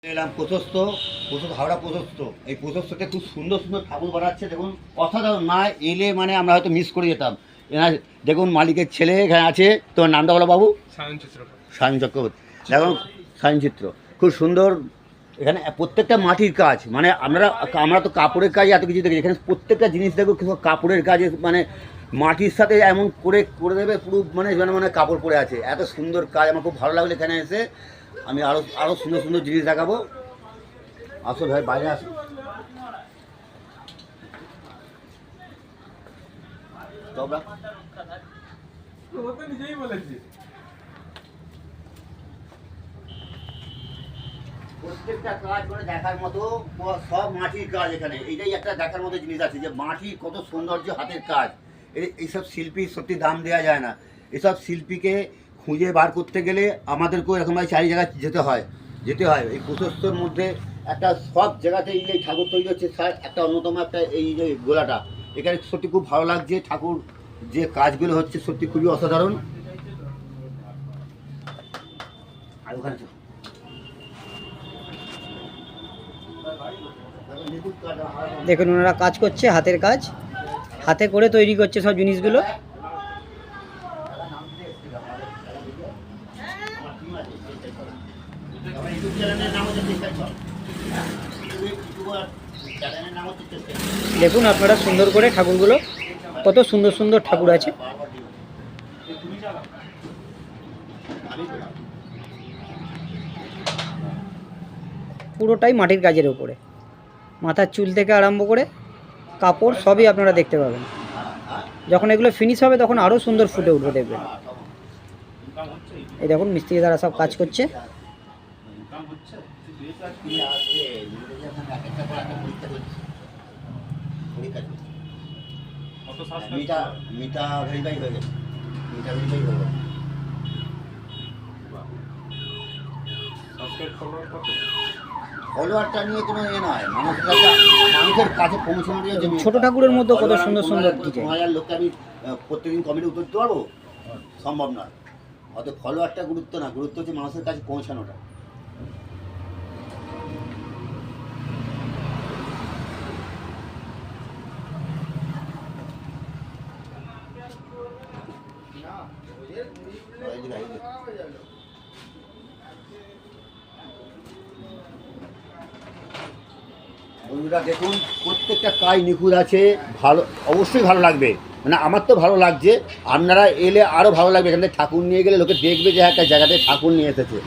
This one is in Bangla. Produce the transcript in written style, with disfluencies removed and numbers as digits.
এলাম প্রশস্ত হাওড়া প্রশস্ত। এই প্রশস্ততে খুব সুন্দর সুন্দর ঠাকুর বানাচ্ছে। দেখুন অসাধারণ, না এলে মানে আমরা হয়তো মিস করে যেতাম। এনার দেখুন মালিকের ছেলে এখানে আছে, তোমার নামটা বলো বাবু। সায়ন চক্রবর্তী। দেখুন সায়ন চিত্র খুব সুন্দর। এখানে প্রত্যেকটা মাটির কাজ, মানে আমরা তো কাপড়ের কাজ এত কিছু দেখি, এখানে প্রত্যেকটা জিনিস দেখো কাপড়ের কাজে, মানে মাটির সাথে এমন করে দেবে পুরো, মানে মানে কাপড় পরে আছে। এত সুন্দর কাজ, আমার খুব ভালো লাগলো এখানে এসে। আমি আরও সুন্দর সুন্দর জিনিস দেখাবো। আসো ভাই, বাইরে আসো। প্রত্যেকটা কাজ মানে দেখার মতো, সব মাটির কাজ এখানে। এইটাই একটা দেখার মতো জিনিস আছে, যে মাটির কত সৌন্দর্য, হাতের কাজ। এইসব শিল্পী সত্যি দাম দেওয়া যায় না। এসব শিল্পীকে খুঁজে বার করতে গেলে আমাদেরকেও এরকমভাবে চারি জায়গায় যেতে হয়। এই প্রশস্তর মধ্যে একটা সব জায়গাতে এই ঠাকুর তৈরি হচ্ছে, একটা অন্যতম একটা এই যে গোলাটা, এখানে সত্যি খুব ভালো লাগছে। ঠাকুর যে কাজগুলো হচ্ছে সত্যি খুবই অসাধারণ। আর ওখানে দেখুন ওনারা কাজ করছে, হাতের কাজ, হাতে করে তৈরি করছে সব জিনিসগুলো। দেখুন আপনারা সুন্দর করে ঠাকুরগুলো, কত সুন্দর সুন্দর ঠাকুর আছে। পুরোটাই মাটির কাজের উপরে, মাথার চুল থেকে আরম্ভ করে কাপড় সবই আপনারা দেখতে পাবেন। যখন এগুলো ফিনিশ হবে তখন আরও সুন্দর ফুটে উঠবে, দেখবেন। এই দেখুন মিস্ত্রি দ্বারা সব কাজ করছে। ফলোয়ারটা নিয়ে কোনো নয়, মানুষের কাছে পৌঁছানোর জন্য। ছোট ঠাকুরের মধ্যে কত সুন্দর সুন্দর ডিজাইন। 2000 লোককে আমি প্রত্যেকদিন কমিটি উত্তর দিতে পারবো? সম্ভব নয়। অত ফলোয়ারটা গুরুত্ব না, গুরুত্ব হচ্ছে মানুষের কাছে পৌঁছানোটা। বন্ধুরা দেখুন, প্রত্যেকটা কাজ নিখুঁত আছে। ভালো, অবশ্যই ভালো লাগবে, মানে আমার তো ভালো লাগছে। আপনারা এলে আরও ভালো লাগবে। এখান থেকে ঠাকুর নিয়ে গেলে লোকে দেখবে যে একটা জায়গাতে ঠাকুর নিয়ে এসেছে।